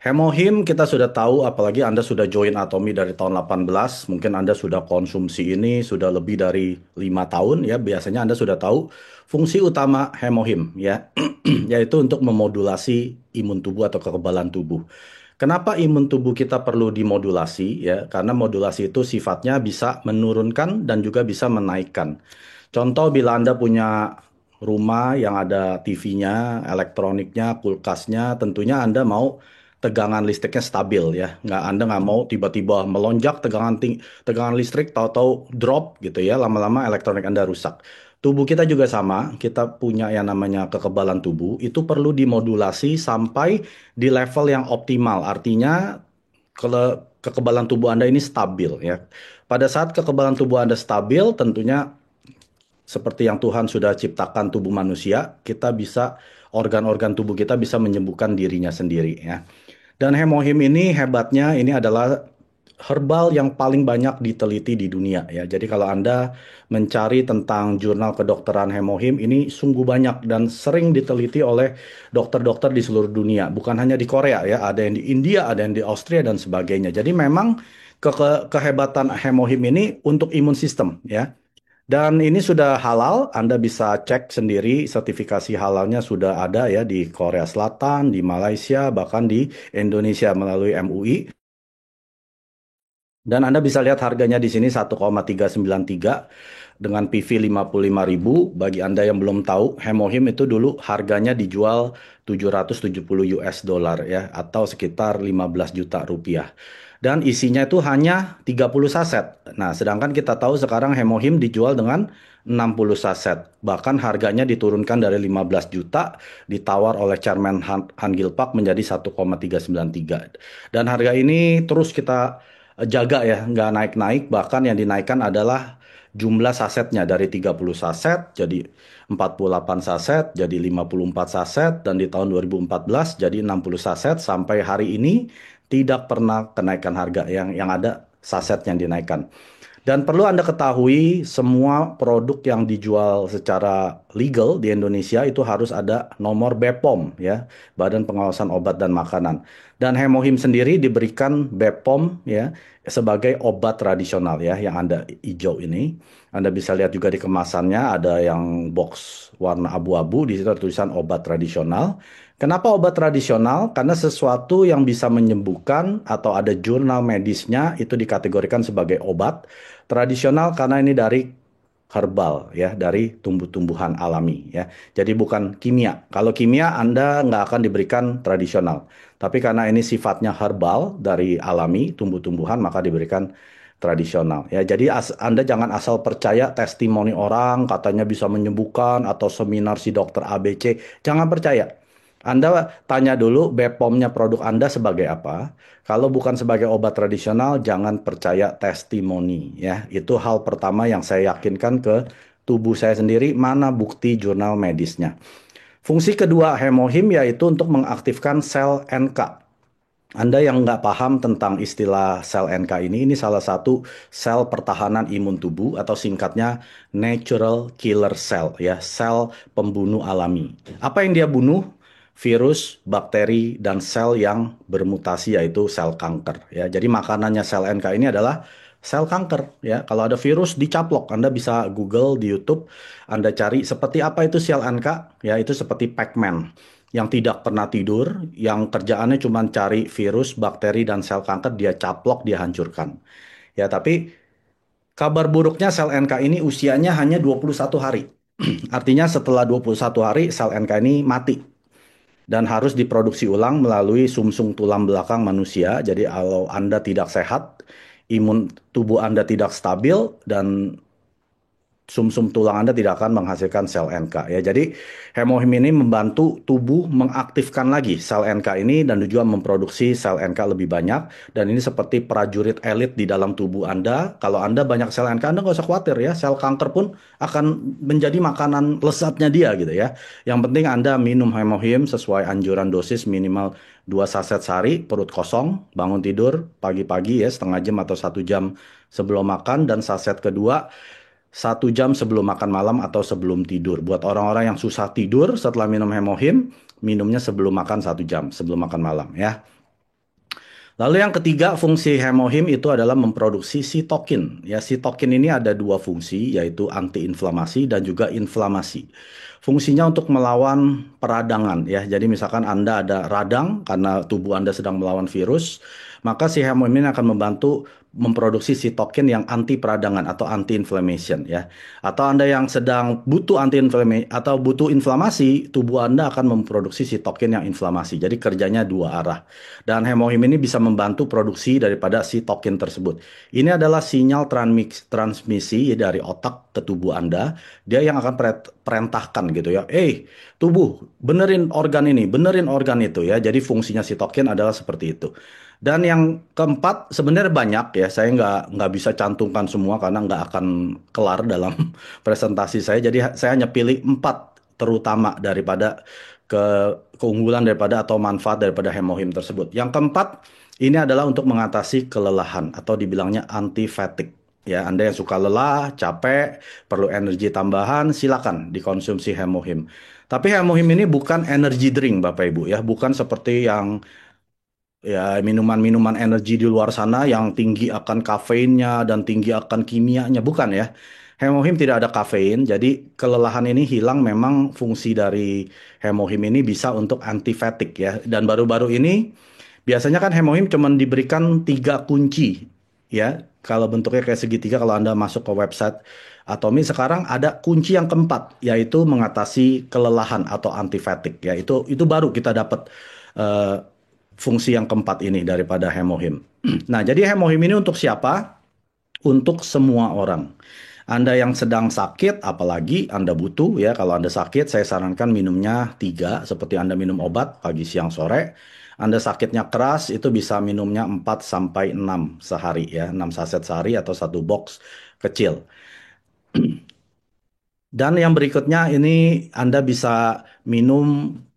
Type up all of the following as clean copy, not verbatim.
Hemohim kita sudah tahu, apalagi Anda sudah join Atomi dari tahun 18, mungkin Anda sudah konsumsi ini sudah lebih dari 5 tahun ya, biasanya Anda sudah tahu fungsi utama hemohim ya, yaitu untuk memodulasi imun tubuh atau kekebalan tubuh. Kenapa imun tubuh kita perlu dimodulasi ya? Karena modulasi itu sifatnya bisa menurunkan dan juga bisa menaikkan. Contoh bila Anda punya rumah yang ada TV-nya, elektroniknya, kulkasnya, tentunya Anda mau tegangan listriknya stabil ya. Anda nggak mau tiba-tiba melonjak tegangan listrik, tahu-tahu drop gitu ya. Lama-lama elektronik Anda rusak. Tubuh kita juga sama, kita punya yang namanya kekebalan tubuh, itu perlu dimodulasi sampai di level yang optimal. Artinya kalau kekebalan tubuh Anda ini stabil ya. Pada saat kekebalan tubuh Anda stabil, tentunya seperti yang Tuhan sudah ciptakan tubuh manusia, kita bisa organ-organ tubuh kita bisa menyembuhkan dirinya sendiri ya. Dan hemohim ini hebatnya ini adalah herbal yang paling banyak diteliti di dunia ya. Jadi kalau Anda mencari tentang jurnal kedokteran hemohim ini sungguh banyak dan sering diteliti oleh dokter-dokter di seluruh dunia. Bukan hanya di Korea ya, ada yang di India, ada yang di Austria dan sebagainya. Jadi memang kehebatan hemohim ini untuk imun sistem ya. Dan ini sudah halal, Anda bisa cek sendiri sertifikasi halalnya sudah ada ya di Korea Selatan, di Malaysia, bahkan di Indonesia melalui MUI. Dan Anda bisa lihat harganya di sini 1,393 dengan PV 55.000. Bagi Anda yang belum tahu, Hemohim itu dulu harganya dijual 770 US dollar ya atau sekitar 15 juta rupiah. Dan isinya itu hanya 30 saset. Nah, sedangkan kita tahu sekarang Hemohim dijual dengan 60 saset. Bahkan harganya diturunkan dari 15 juta ditawar oleh Chairman Han Gil-pak menjadi 1,393. Dan harga ini terus kita jaga ya, nggak naik-naik, bahkan yang dinaikkan adalah jumlah sasetnya dari 30 saset jadi 48 saset, jadi 54 saset, dan di tahun 2014 jadi 60 saset, sampai hari ini tidak pernah kenaikan harga, yang ada saset yang dinaikkan. Dan perlu Anda ketahui, semua produk yang dijual secara legal di Indonesia itu harus ada nomor BPOM ya, Badan Pengawasan Obat dan Makanan. Dan Hemohim sendiri diberikan BPOM ya sebagai obat tradisional ya, yang Anda hijau ini. Anda bisa lihat juga di kemasannya ada yang box warna abu-abu, di situ ada tulisan obat tradisional. Kenapa obat tradisional? Karena sesuatu yang bisa menyembuhkan atau ada jurnal medisnya itu dikategorikan sebagai obat. Tradisional karena ini dari herbal ya, dari tumbuh-tumbuhan alami ya. Jadi bukan kimia. Kalau kimia Anda nggak akan diberikan tradisional. Tapi karena ini sifatnya herbal dari alami, tumbuh-tumbuhan, maka diberikan tradisional ya. Jadi Anda jangan asal percaya testimoni orang katanya bisa menyembuhkan atau seminar si dokter ABC. Jangan percaya. Anda tanya dulu BPOM-nya produk Anda sebagai apa. Kalau bukan sebagai obat tradisional, jangan percaya testimoni ya. Itu hal pertama yang saya yakinkan ke tubuh saya sendiri, mana bukti jurnal medisnya. Fungsi kedua hemohim yaitu untuk mengaktifkan sel NK. Anda yang nggak paham tentang istilah sel NK ini salah satu sel pertahanan imun tubuh atau singkatnya natural killer cell ya, sel pembunuh alami. Apa yang dia bunuh? Virus, bakteri, dan sel yang bermutasi yaitu sel kanker ya. Jadi makanannya sel NK ini adalah sel kanker ya. Kalau ada virus dicaplok, Anda bisa Google di YouTube, Anda cari seperti apa itu sel NK ya, itu seperti Pac-Man yang tidak pernah tidur, yang kerjaannya cuma cari virus, bakteri, dan sel kanker, dia caplok, dia hancurkan. Ya, tapi kabar buruknya sel NK ini usianya hanya 21 hari. Artinya setelah 21 hari sel NK ini mati dan harus diproduksi ulang melalui sumsum tulang belakang manusia. Jadi kalau Anda tidak sehat, imun tubuh Anda tidak stabil, dan sumsum tulang Anda tidak akan menghasilkan sel NK ya. Jadi hemohim ini membantu tubuh mengaktifkan lagi sel NK ini dan juga memproduksi sel NK lebih banyak, dan ini seperti prajurit elit di dalam tubuh Anda. Kalau Anda banyak sel NK, Anda nggak usah khawatir ya, sel kanker pun akan menjadi makanan lezatnya dia gitu ya. Yang penting Anda minum hemohim sesuai anjuran dosis minimal 2 saset sehari, perut kosong, bangun tidur pagi-pagi ya, setengah jam atau 1 jam sebelum makan, dan saset kedua 1 jam sebelum makan malam atau sebelum tidur. Buat orang-orang yang susah tidur setelah minum hemohim, minumnya sebelum makan 1 jam sebelum makan malam ya. Lalu yang ketiga, fungsi hemohim itu adalah memproduksi sitokin. Ya, sitokin ini ada dua fungsi, yaitu antiinflamasi dan juga inflamasi. Fungsinya untuk melawan peradangan, ya. Jadi misalkan Anda ada radang karena tubuh Anda sedang melawan virus, maka si hemohim ini akan membantu memproduksi sitokin yang anti peradangan atau anti inflammation, ya. Atau Anda yang sedang butuh anti inflammasi atau butuh inflamasi, tubuh Anda akan memproduksi sitokin yang inflamasi. Jadi kerjanya dua arah. Dan hemohim ini bisa membantu produksi daripada sitokin tersebut. Ini adalah sinyal transmisi dari otak ke tubuh Anda. Dia yang akan perintahkan gitu ya. Tubuh, benerin organ ini, benerin organ itu ya. Jadi fungsinya sitokin adalah seperti itu. Dan yang keempat sebenarnya banyak ya. Saya nggak bisa cantumkan semua karena nggak akan kelar dalam presentasi saya. Jadi saya hanya pilih empat terutama daripada keunggulan daripada atau manfaat daripada hemohim tersebut. Yang keempat, ini adalah untuk mengatasi kelelahan atau dibilangnya anti fatigue. Ya, Anda yang suka lelah, capek, perlu energi tambahan, silakan dikonsumsi hemohim. Tapi hemohim ini bukan energy drink, Bapak Ibu ya, bukan seperti yang ya minuman-minuman energi di luar sana yang tinggi akan kafeinnya dan tinggi akan kimianya, bukan ya. Hemohim tidak ada kafein, jadi kelelahan ini hilang. Memang fungsi dari hemohim ini bisa untuk antifatik ya. Dan baru-baru ini biasanya kan hemohim cuma diberikan tiga kunci ya. Kalau bentuknya kayak segitiga, kalau Anda masuk ke website Atomi sekarang ada kunci yang keempat, yaitu mengatasi kelelahan atau antifatik ya. Itu baru kita dapat eh, fungsi yang keempat ini daripada hemohim. Nah, jadi hemohim ini untuk siapa? Untuk semua orang. Anda yang sedang sakit, apalagi Anda butuh ya. Kalau Anda sakit, saya sarankan minumnya tiga, seperti Anda minum obat pagi, siang, sore. Anda sakitnya keras, itu bisa minumnya 4 sampai 6 sehari ya. 6 saset sehari atau satu box kecil. Dan yang berikutnya ini Anda bisa minum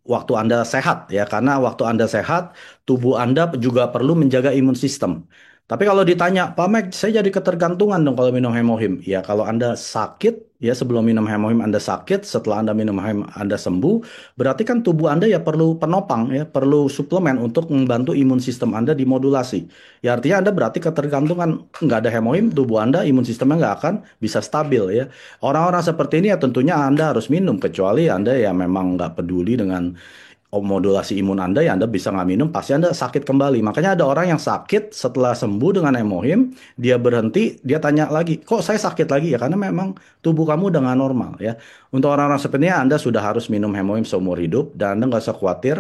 waktu Anda sehat ya, karena waktu Anda sehat, tubuh Anda juga perlu menjaga imun sistem. Tapi kalau ditanya, Pak Mek, saya jadi ketergantungan dong kalau minum hemohim. Ya, kalau Anda sakit, ya sebelum minum hemohim Anda sakit, setelah Anda minum hemohim Anda sembuh, berarti kan tubuh Anda ya perlu penopang, ya perlu suplemen untuk membantu imun sistem Anda dimodulasi. Ya artinya Anda berarti ketergantungan, nggak ada hemohim, tubuh Anda imun sistemnya nggak akan bisa stabil ya. Orang-orang seperti ini ya tentunya Anda harus minum, kecuali Anda ya memang nggak peduli dengan modulasi imun Anda, ya Anda bisa nggak minum, pasti Anda sakit kembali. Makanya ada orang yang sakit setelah sembuh dengan hemohim, dia berhenti, dia tanya lagi, kok saya sakit lagi? Ya karena memang tubuh kamu udah nggak normal ya. Untuk orang-orang seperti ini Anda sudah harus minum hemohim seumur hidup, dan Anda nggak usah khawatir.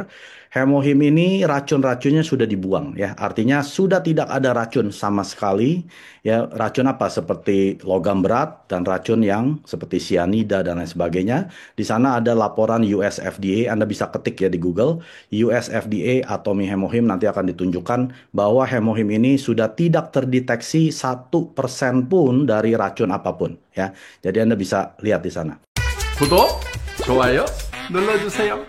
Hemohim ini racun-racunnya sudah dibuang ya. Artinya sudah tidak ada racun sama sekali ya. Racun apa? Seperti logam berat dan racun yang seperti sianida dan lain sebagainya. Di sana ada laporan US FDA, Anda bisa ketik ya di Google, US FDA atomi hemohim, nanti akan ditunjukkan bahwa hemohim ini sudah tidak terdeteksi 1% pun dari racun apapun ya. Jadi Anda bisa lihat di sana. 구독, 좋아요 눌러주세요.